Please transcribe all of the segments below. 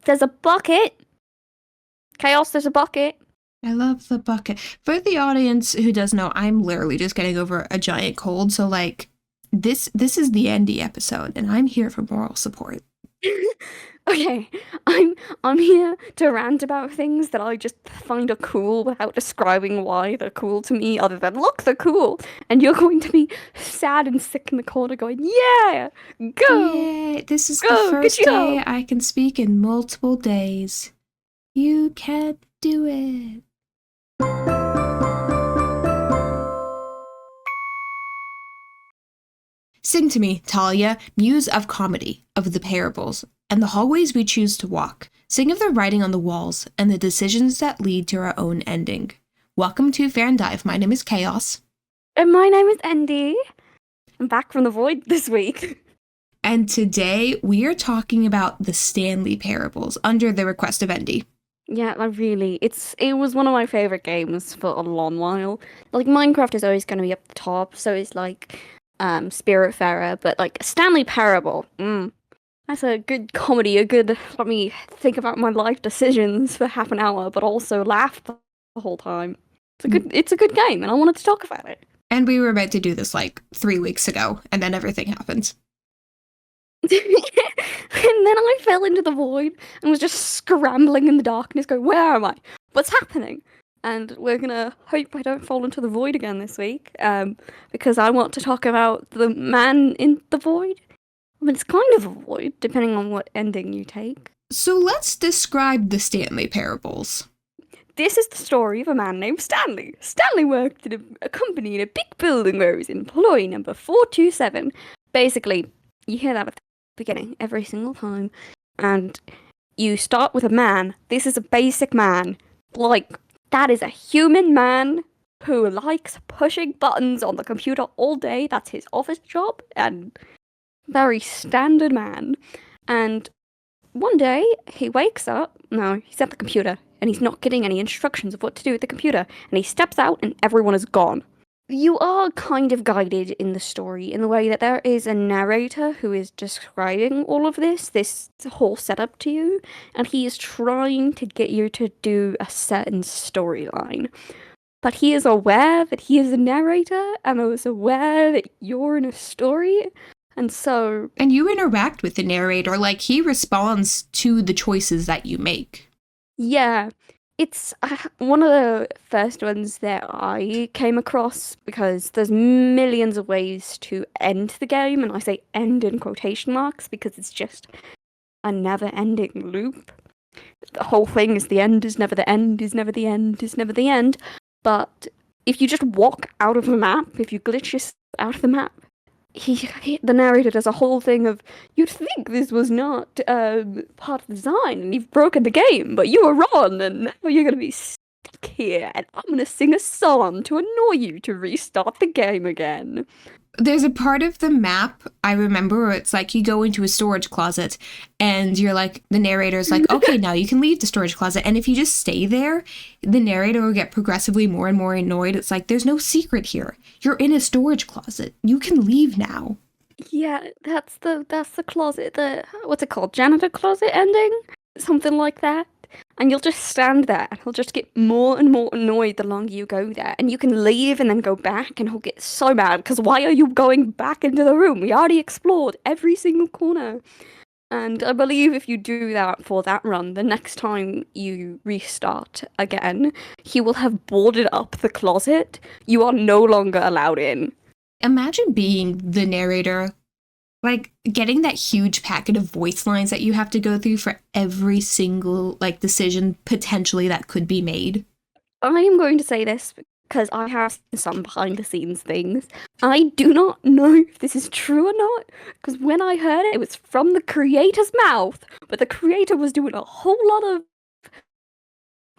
There's a bucket. Chaos, there's a bucket. I love the bucket. For the audience who does know, I'm literally just getting over a giant cold, so like this is the Andy episode, and I'm here for moral support. Okay, I'm here to rant about things that I just find are cool without describing why they're cool to me, other than look, they're cool. And you're going to be sad and sick in the corner going, yeah, go, Yay! This is the go, good first day job. I can speak in multiple days. You can do it. Sing to me, Talia, muse of comedy, of the parables, and the hallways we choose to walk. Sing of the writing on the walls, and the decisions that lead to our own ending. Welcome to FanDive. My name is Chaos. And my name is Andy. I'm back from the void this week. And today we are talking about the Stanley Parables, under the request of Andy. Yeah, it was one of my favorite games for a long while. Like, Minecraft is always going to be up the top, so it's like Spiritfarer, but like Stanley Parable, that's a good comedy, let me think about my life decisions for half an hour, but also laugh the whole time. It's a good game, and I wanted to talk about it. And we were meant to do this like 3 weeks ago, and then everything happened. And then I fell into the void and was just scrambling in the darkness going, where am I? What's happening? And we're gonna hope I don't fall into the void again this week, because I want to talk about the man in the void. I mean, it's kind of a void, depending on what ending you take. So let's describe the Stanley Parables. This is the story of a man named Stanley. Stanley worked at a company in a big building where he was employee number 427. Basically, you hear that at the beginning every single time. And you start with a man. This is a basic man. Like, that is a human man who likes pushing buttons on the computer all day. That's his office job. And very standard man. And one day, he wakes up. No, he's at the computer. And he's not getting any instructions of what to do with the computer. And he steps out and everyone is gone. You are kind of guided in the story in the way that there is a narrator who is describing all of this whole setup to you, and he is trying to get you to do a certain storyline. But he is aware that he is a narrator, and is aware that you're in a story, and so... And you interact with the narrator, like he responds to the choices that you make. Yeah. It's one of the first ones that I came across because there's millions of ways to end the game, and I say end in quotation marks because it's just a never-ending loop. The whole thing is the end is never the end, is never the end, is never the end. But if you just walk out of the map, if you glitch yourself out of the map, the narrator does a whole thing of, you'd think this was not part of the design, and you've broken the game, but you were wrong, and now you're going to be stuck here, and I'm going to sing a song to annoy you to restart the game again. There's a part of the map I remember where it's like you go into a storage closet and you're like, the narrator's like, okay, now you can leave the storage closet. And if you just stay there, the narrator will get progressively more and more annoyed. It's like, there's no secret here. You're in a storage closet. You can leave now. Yeah, that's the closet, what's it called? Janitor closet ending? Something like that. And you'll just stand there, and he'll just get more and more annoyed the longer you go there. And you can leave and then go back, and he'll get so mad, because why are you going back into the room? We already explored every single corner. And I believe if you do that for that run, the next time you restart again, he will have boarded up the closet. You are no longer allowed in. Imagine being the narrator. Like, getting that huge packet of voice lines that you have to go through for every single, like, decision potentially that could be made. I am going to say this because I have seen some behind-the-scenes things. I do not know if this is true or not, because when I heard it, it was from the creator's mouth, but the creator was doing a whole lot of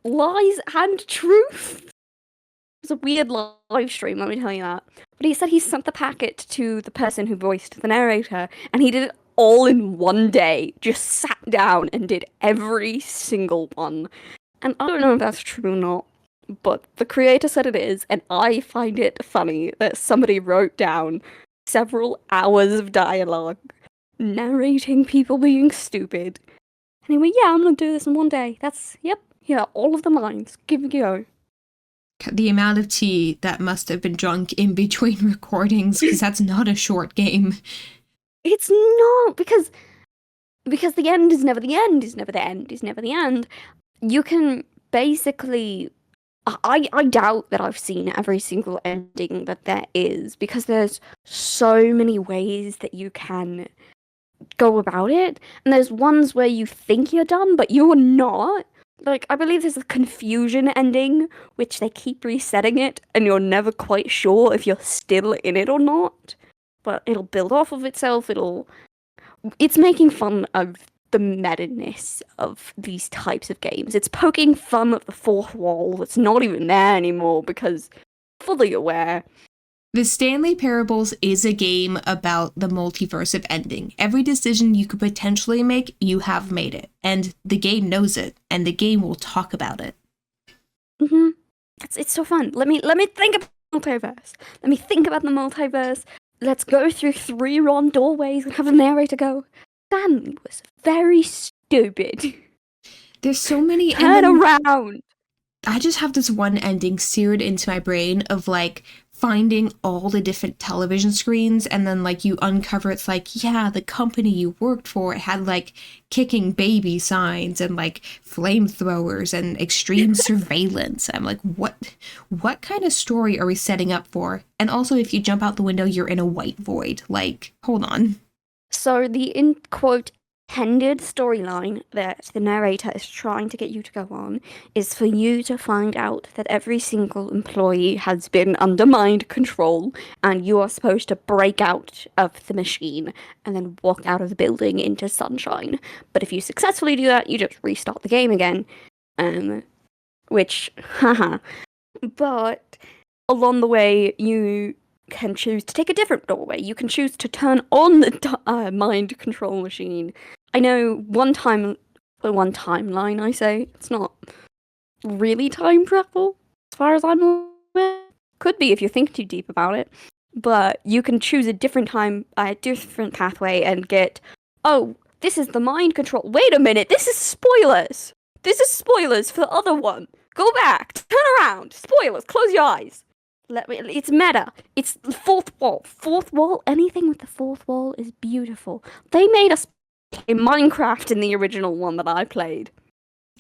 lies and truth. It was a weird live stream, let me tell you that. But he said he sent the packet to the person who voiced the narrator, and he did it all in one day. Just sat down and did every single one. And I don't know if that's true or not, but the creator said it is, and I find it funny that somebody wrote down several hours of dialogue narrating people being stupid And he went, yeah, I'm gonna do this in one day. Yeah, all of the lines. Give it a go. The amount of tea that must have been drunk in between recordings, because that's not a short game. It's not, because the end is never the end, is never the end, is never the end. You can basically... I doubt that I've seen every single ending that there is, because there's so many ways that you can go about it, and there's ones where you think you're done, but you're not. Like, I believe there's a confusion ending, which they keep resetting it, and you're never quite sure if you're still in it or not. But it'll build off of itself, It's making fun of the meta-ness of these types of games. It's poking fun at the fourth wall that's not even there anymore, because fully aware. The Stanley Parables is a game about the multiverse of ending. Every decision you could potentially make, you have made it. And the game knows it, and the game will talk about it. Mm-hmm. It's so fun. Let me think about the multiverse. Let me think about the multiverse. Let's go through 3 wrong doorways and have the narrator go, Stanley was very stupid. There's so many... Turn around! I just have this one ending seared into my brain of, like, finding all the different television screens, and then, like, you uncover it's like, yeah, the company you worked for had, like, kicking baby signs and, like, flamethrowers and extreme surveillance. I'm like, what kind of story are we setting up for? And also, if you jump out the window, you're in a white void. Like, hold on. So the, in quote, intended storyline that the narrator is trying to get you to go on is for you to find out that every single employee has been under mind control, and you are supposed to break out of the machine and then walk out of the building into sunshine. But if you successfully do that, you just restart the game again. Which, haha. But along the way, you can choose to take a different doorway. You can choose to turn on the mind control machine. I know one timeline, I say. It's not really time travel, as far as I'm aware. Could be if you think too deep about it. But you can choose a different pathway and get, oh, this is the mind control. Wait a minute, this is spoilers. This is spoilers for the other one. Go back, turn around, spoilers, close your eyes. It's meta. It's the fourth wall. Fourth wall, anything with the fourth wall is beautiful. They made us play Minecraft in the original one that I played.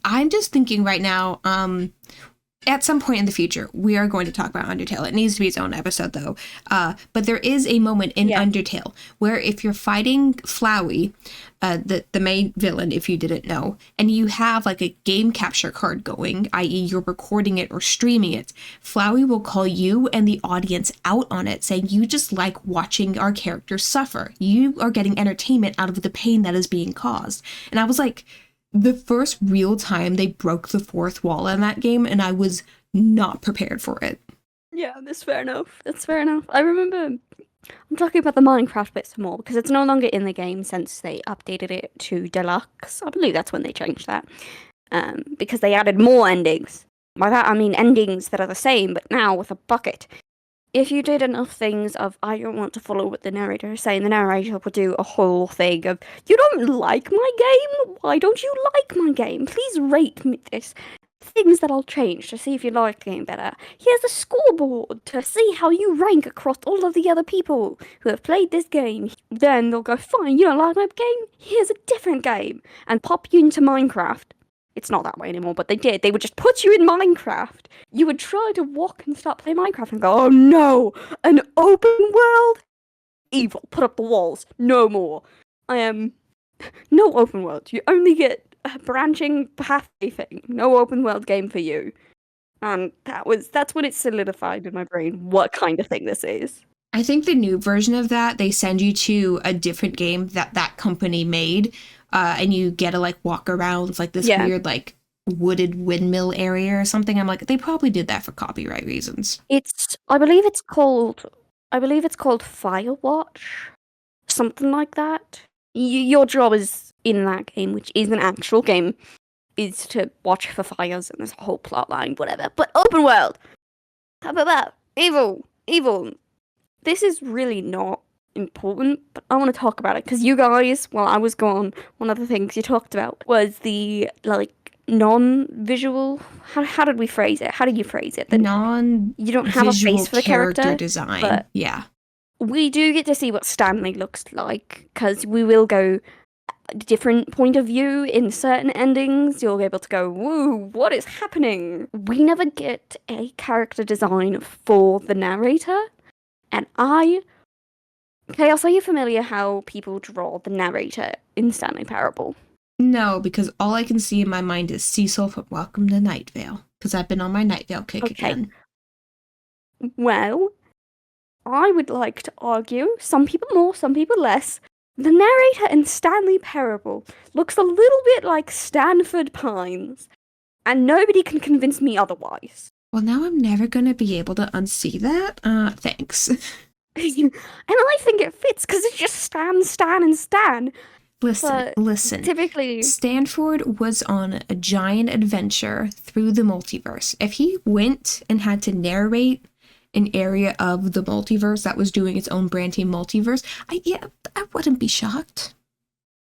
I'm just thinking right now, at some point in the future, we are going to talk about Undertale. It needs to be its own episode, though. But there is a moment in Undertale where if you're fighting Flowey, the main villain, if you didn't know, and you have like a game capture card going, i.e. you're recording it or streaming it, Flowey will call you and the audience out on it, saying you just like watching our characters suffer. You are getting entertainment out of the pain that is being caused. And I was like... the first real time they broke the fourth wall in that game, and I was not prepared for it. Yeah, that's fair enough. That's fair enough. I remember... I'm talking about the Minecraft bits more, because it's no longer in the game since they updated it to Deluxe. I believe that's when they changed that. Because they added more endings. By that, I mean endings that are the same, but now with a bucket. If you did enough things of, I don't want to follow what the narrator is saying, the narrator will do a whole thing of, you don't like my game? Why don't you like my game? Please rate me this. Things that I'll change to see if you like the game better. Here's a scoreboard to see how you rank across all of the other people who have played this game. Then they'll go, fine, you don't like my game? Here's a different game. And pop you into Minecraft. It's not that way anymore, but they did. They would just put you in Minecraft. You would try to walk and start playing Minecraft and go, oh no, an open world? Evil. Put up the walls. No more. No open world. You only get a branching pathway thing. No open world game for you. And that's when it solidified in my brain what kind of thing this is. I think the new version of that, they send you to a different game that company made, and you get to like walk around like this weird like wooded windmill area or something. I'm like, they probably did that for copyright reasons. I believe it's called Firewatch, something like that. Your job is in that game, which is an actual game, is to watch for fires, and there's a whole plot line, whatever. But open world, how about that? Evil. This is really not important, but I want to talk about it because you guys, while I was gone, one of the things you talked about was the like non-visual. How did we phrase it? How did you phrase it? That you don't have a non-visual face for the character character, design. but Yeah. we do get to see what Stanley looks like because we will go a different point of view in certain endings. You'll be able to go, woo, what is happening? We never get a character design for the narrator, and Chaos, are you familiar how people draw the narrator in Stanley Parable? No, because all I can see in my mind is Cecil from Welcome to Night Vale, because I've been on my Night Vale kick again. Well, I would like to argue, some people more, some people less, the narrator in Stanley Parable looks a little bit like Stanford Pines, and nobody can convince me otherwise. Well, now I'm never going to be able to unsee that. Thanks. And I think it fits because it's just Stan, and Stan. Listen. Typically, Stanford was on a giant adventure through the multiverse. If he went and had to narrate an area of the multiverse that was doing its own branching multiverse, I wouldn't be shocked.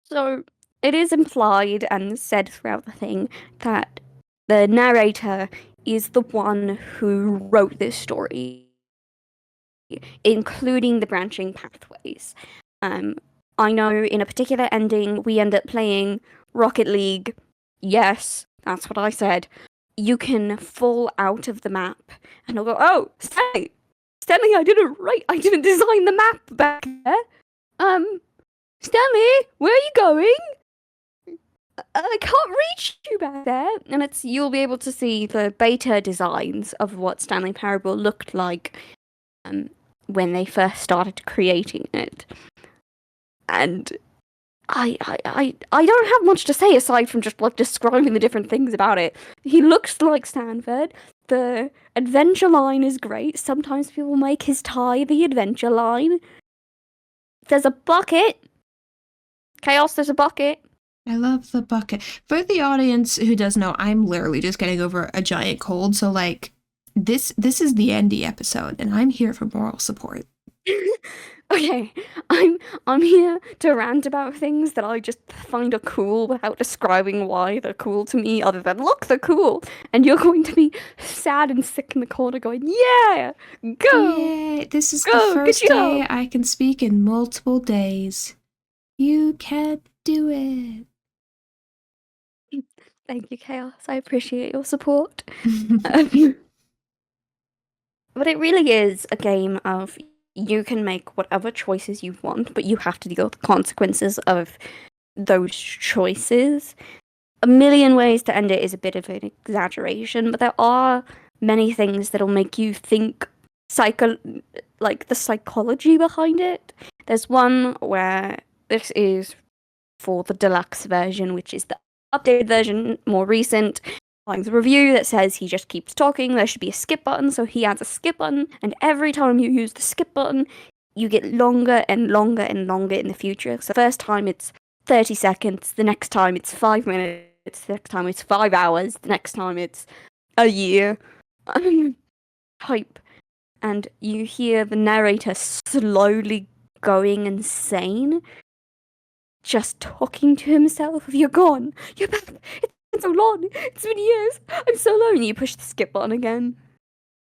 So it is implied and said throughout the thing that the narrator is the one who wrote this story, including the branching pathways. I know in a particular ending we end up playing Rocket League. Yes, that's what I said. You can fall out of the map and I'll go, oh, Stanley, I didn't design the map back there. Stanley, where are you going? I can't reach you back there. And you'll be able to see the beta designs of what Stanley Parable looked like when they first started creating it. And I don't have much to say aside from just like describing the different things about it. He looks like Stanford. The adventure line is great. Sometimes people make his tie the adventure line. There's a bucket. Chaos, there's a bucket. I love the bucket. For the audience who does know, I'm literally just getting over a giant cold. So like this is the Andy episode and I'm here for moral support. Okay, I'm here to rant about things that I just find are cool without describing why they're cool to me, other than look, they're cool. And you're going to be sad and sick in the corner, going, "Yeah, go! Yeah, this is the first day I can speak in multiple days. You can do it." Thank you, Chaos. I appreciate your support. But it really is a game of you can make whatever choices you want, but you have to deal with the consequences of those choices. A million ways to end it is a bit of an exaggeration, but there are many things that'll make you think like the psychology behind it. There's one where this is for the deluxe version, which is the updated version, more recent. Finds a review that says he just keeps talking, there should be a skip button, so he adds a skip button, and every time you use the skip button, you get longer and longer and longer in the future. So the first time it's 30 seconds, the next time it's 5 minutes, the next time it's 5 hours, the next time it's a year. Hype. And you hear the narrator slowly going insane, just talking to himself. You're gone, you're back, it's so long. It's been years. I'm so lonely. You push the skip button again.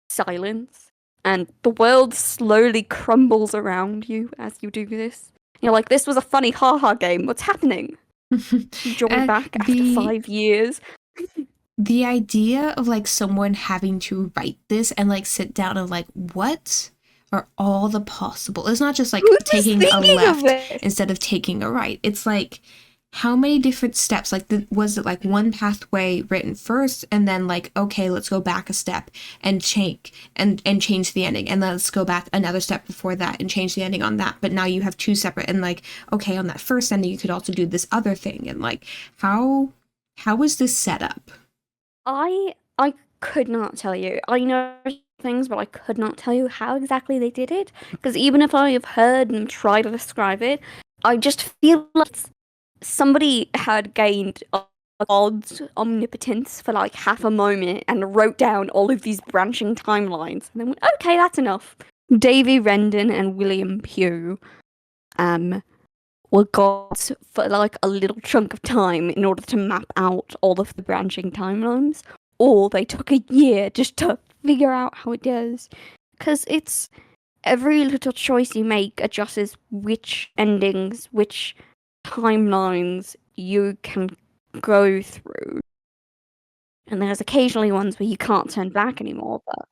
Silence. And the world slowly crumbles around you as you do this. You're like, this was a funny haha game. What's happening? You join back after 5 years. The idea of like someone having to write this and like sit down and like, what are all the possible? It's not just like taking a left instead of taking a right. It's like, how many different steps? Like, was it like one pathway written first, and then like, okay, let's go back a step and change the ending, and then let's go back another step before that and change the ending on that. But now you have two separate, and like, okay, on that first ending, you could also do this other thing, and like, how is this set up? I could not tell you. I know things, but I could not tell you how exactly they did it, because even if I have heard and tried to describe it, I just feel like somebody had gained God's omnipotence for like half a moment and wrote down all of these branching timelines and then went, okay, that's enough. Davy Rendon and William Pugh were gods for like a little chunk of time in order to map out all of the branching timelines, or they took a year just to figure out how it does. Because it's every little choice you make adjusts which endings, which timelines you can go through. And there's occasionally ones where you can't turn back anymore, but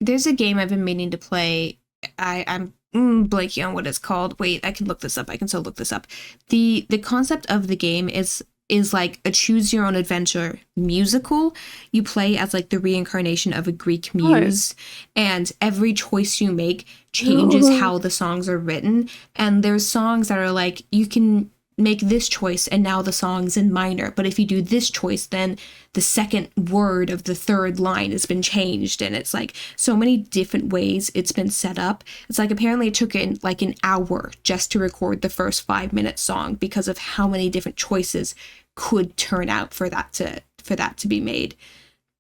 There's a game I've been meaning to play. I'm blanking on what it's called. Wait, I can look this up. I can still look this up. The concept of the game is like a choose your own adventure musical. You play as like the reincarnation of a Greek muse, and every choice you make changes how the songs are written. And there's songs that are like, you can make this choice and now the song's in minor, but if you do this choice, then the second word of the third line has been changed. And it's like so many different ways it's been set up. It's like apparently it took in like an hour just to record the first 5-minute song because of how many different choices could turn out for that to be made.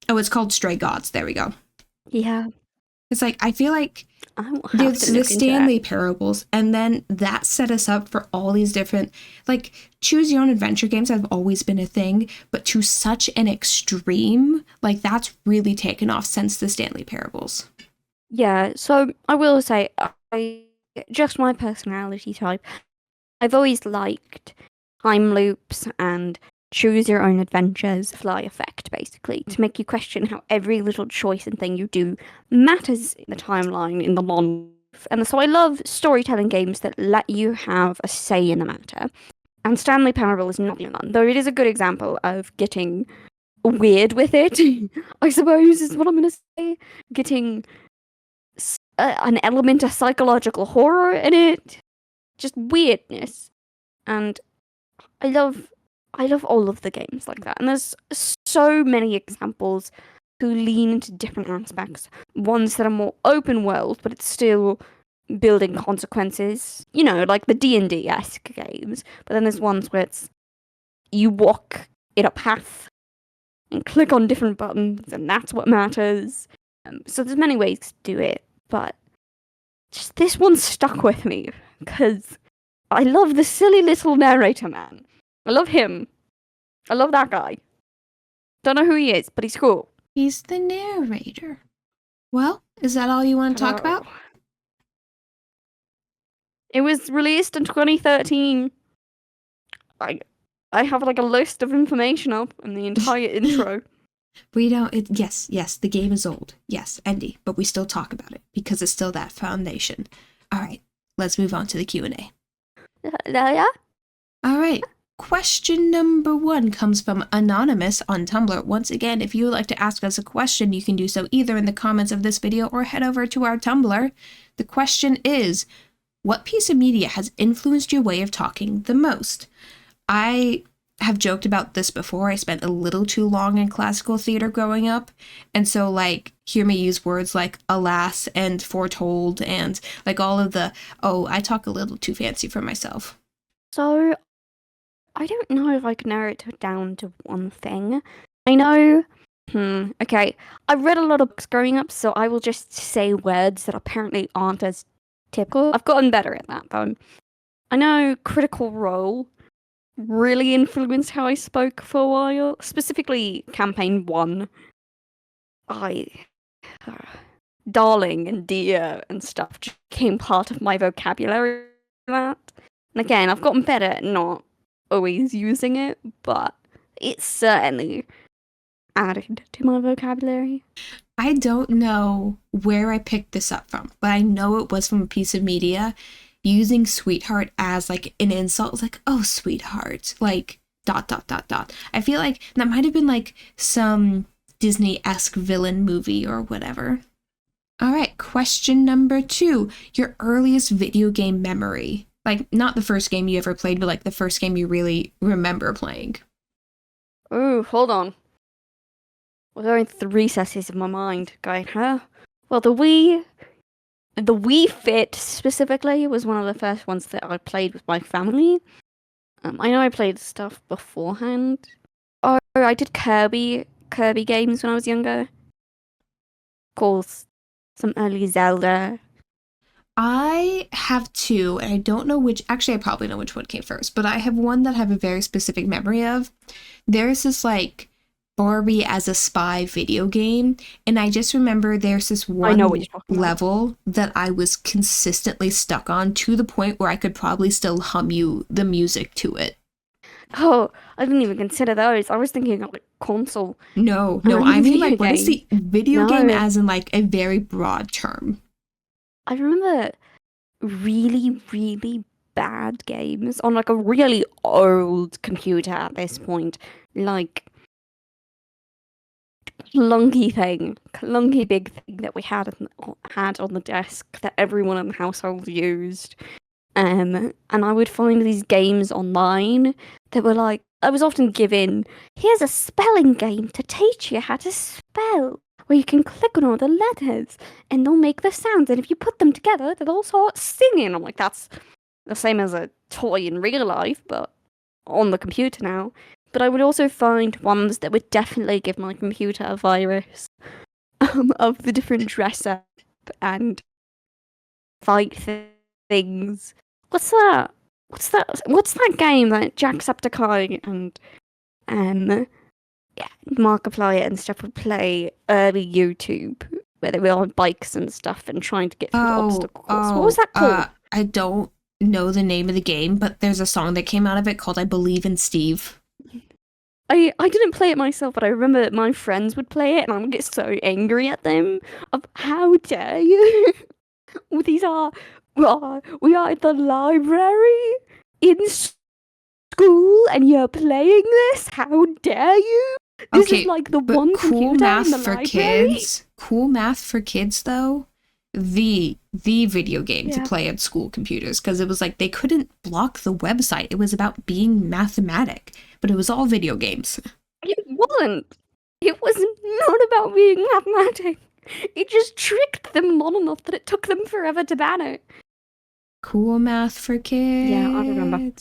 Oh, it's called Stray Gods. There we go. yeah. It's like, I feel like there's the Stanley Parables, and then that set us up for all these different, like, choose your own adventure games have always been a thing, but to such an extreme, like, that's really taken off since the Stanley Parables. Yeah, so I will say, just my personality type, I've always liked time loops and choose your own adventures fly effect, basically, to make you question how every little choice and thing you do matters in the timeline, in the long. And so I love storytelling games that let you have a say in the matter. And Stanley Parable is not one, though it is a good example of getting weird with it, I suppose is what I'm going to say. Getting an element of psychological horror in it. Just weirdness. And I love all of the games like that. And there's so many examples who lean into different aspects. Ones that are more open world, but it's still building consequences. You know, like the D&D-esque games. But then there's ones where it's you walk in a path and click on different buttons, and that's what matters. So there's many ways to do it, but just this one stuck with me because I love the silly little narrator man. I love him. I love that guy. Don't know who he is, but he's cool. He's the narrator. Well, is that all you want to talk about? It was released in 2013. I have like a list of information up and the entire intro. We don't. Yes, the game is old. Yes, Andy, but we still talk about it because it's still that foundation. All right, let's move on to the Q&A. Yeah? All right. Question number 1 comes from Anonymous on Tumblr. Once again, if you would like to ask us a question, you can do so either in the comments of this video or head over to our Tumblr. The question is, what piece of media has influenced your way of talking the most? I have joked about this before. I spent a little too long in classical theater growing up. And so, like, hear me use words like alas and foretold and, like, all of the, I talk a little too fancy for myself. So, I don't know if I can narrow it down to one thing. I know, okay, I read a lot of books growing up, so I will just say words that apparently aren't as typical. I've gotten better at that, though. I know Critical Role really influenced how I spoke for a while, specifically Campaign 1. Darling and dear and stuff just became part of my vocabulary. And again, I've gotten better at not always using it, but it's certainly added to my vocabulary. I don't know where I picked this up from, but I know it was from a piece of media using sweetheart as like an insult. Like, oh, sweetheart, like ... I feel like that might have been like some Disney-esque villain movie or whatever. All right, question number 2. Your earliest video game memory. Like, not the first game you ever played, but like the first game you really remember playing. Ooh, hold on. We're going through the recesses of my mind, going, huh? Well, the Wii Fit specifically was one of the first ones that I played with my family. I know I played stuff beforehand. Oh, I did Kirby games when I was younger. Of course, some early Zelda. I have two, and I don't know which. Actually, I probably know which one came first, but I have one that I have a very specific memory of. There's this like Barbie as a spy video game, and I just remember there's this I know what one you're talking about. level that I was consistently stuck on to the point where I could probably still hum you the music to it. Oh, I didn't even consider those. I was thinking of like console. No, I mean like what is the game. video game No. as in like a very broad term? I remember really, really bad games on like a really old computer at this point. Like clunky big thing that we had on the desk that everyone in the household used. And I would find these games online that were like, I was often given, here's a spelling game to teach you how to spell, where you can click on all the letters and they'll make the sounds, and if you put them together, they'll all start singing. I'm like, that's the same as a toy in real life, but on the computer now. But I would also find ones that would definitely give my computer a virus of the different dress up and fight things. What's that? What's that game that Jacksepticeye and yeah, Markiplier and stuff would play early YouTube, where they were on bikes and stuff and trying to get through the obstacles. What was that called? I don't know the name of the game, but there's a song that came out of it called "I Believe in Steve." I didn't play it myself, but I remember that my friends would play it, and I would get so angry at them of how dare you? These are we are at the library in school, and you're playing this. How dare you? This is like the but one cool computer math in the for library. kids. Cool math for kids, though. The video game to play at school computers, because it was like they couldn't block the website. It was about being mathematic, but it was all video games. It wasn't. It was not about being mathematic. It just tricked them long enough that it took them forever to ban it. Cool math for kids. Yeah, I remember.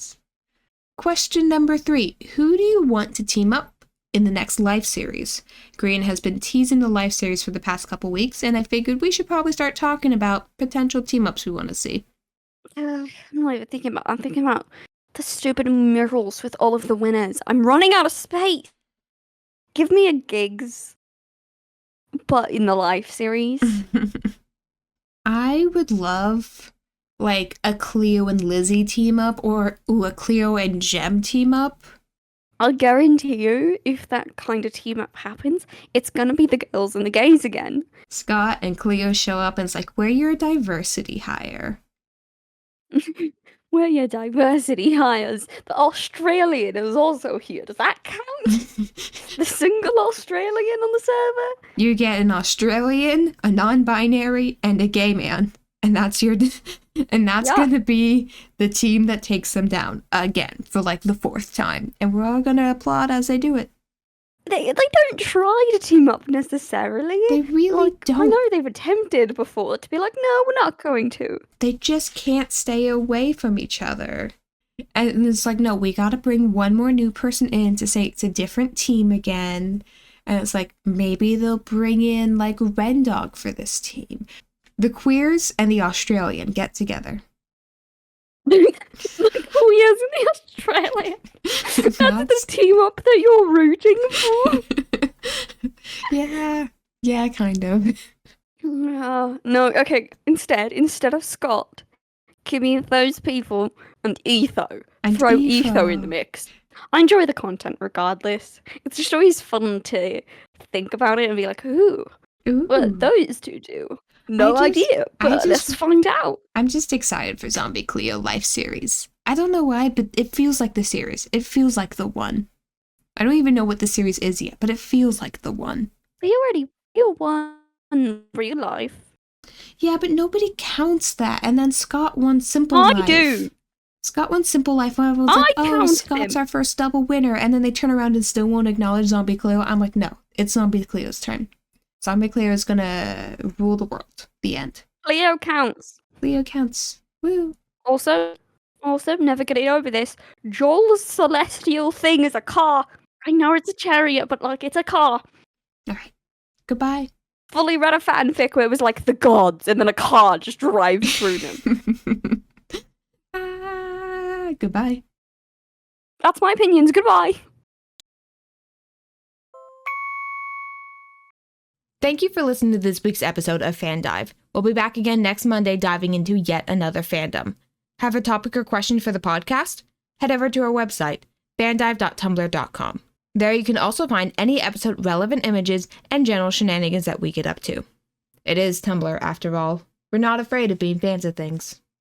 Question number 3. Who do you want to team up in the next Life series? Green has been teasing the Life series for the past couple weeks, and I figured we should probably start talking about potential team-ups we want to see. I'm not even thinking about. I'm thinking about the stupid murals with all of the winners. I'm running out of space. Give me a gigs, but in the Life series. I would love like a Cleo and Lizzie team up, or a Cleo and Jem team up. I'll guarantee you, if that kind of team up happens, it's gonna be the girls and the gays again. Scott and Cleo show up and it's like, we're your diversity hire. We're your diversity hires. The Australian is also here. Does that count? The single Australian on the server? You get an Australian, a non-binary, and a gay man. And that's your gonna be the team that takes them down again for like the 4th time. And we're all gonna applaud as they do it. They don't try to team up necessarily. They really don't. I know they've attempted before to be like, no, we're not going to. They just can't stay away from each other. And it's like, no, we gotta bring one more new person in to say it's a different team again. And it's like, maybe they'll bring in like Ren Dog for this team. The queers and the Australian get together. The queers and the Australian. That's the team up that you're rooting for. Yeah, kind of. No, okay. Instead of Scott, give me those people and Etho. Throw Etho in the mix. I enjoy the content regardless. It's just always fun to think about it and be like, ooh. What those two do? No idea, but let's find out. I'm just excited for Zombie Cleo Life series. I don't know why, but it feels like the series. It feels like the one. I don't even know what the series is yet, but it feels like the one. You won real life. Yeah, but nobody counts that. And then Scott won Simple Life. I do. Scott won Simple Life. And everyone's like, oh, Scott's our first double winner. And then they turn around and still won't acknowledge Zombie Cleo. I'm like, no, it's Zombie Cleo's turn. Zombie Cleo is gonna rule the world. The end. Cleo counts. Cleo counts. Woo. Also, never getting over this. Joel's celestial thing is a car. I know it's a chariot, but like, it's a car. All right. Goodbye. fully read a fanfic where it was like the gods and then a car just drives through them. Goodbye. That's my opinions. Goodbye. Thank you for listening to this week's episode of FanDive. We'll be back again next Monday diving into yet another fandom. Have a topic or question for the podcast? Head over to our website, fandive.tumblr.com. There you can also find any episode relevant images and general shenanigans that we get up to. It is Tumblr, after all. We're not afraid of being fans of things.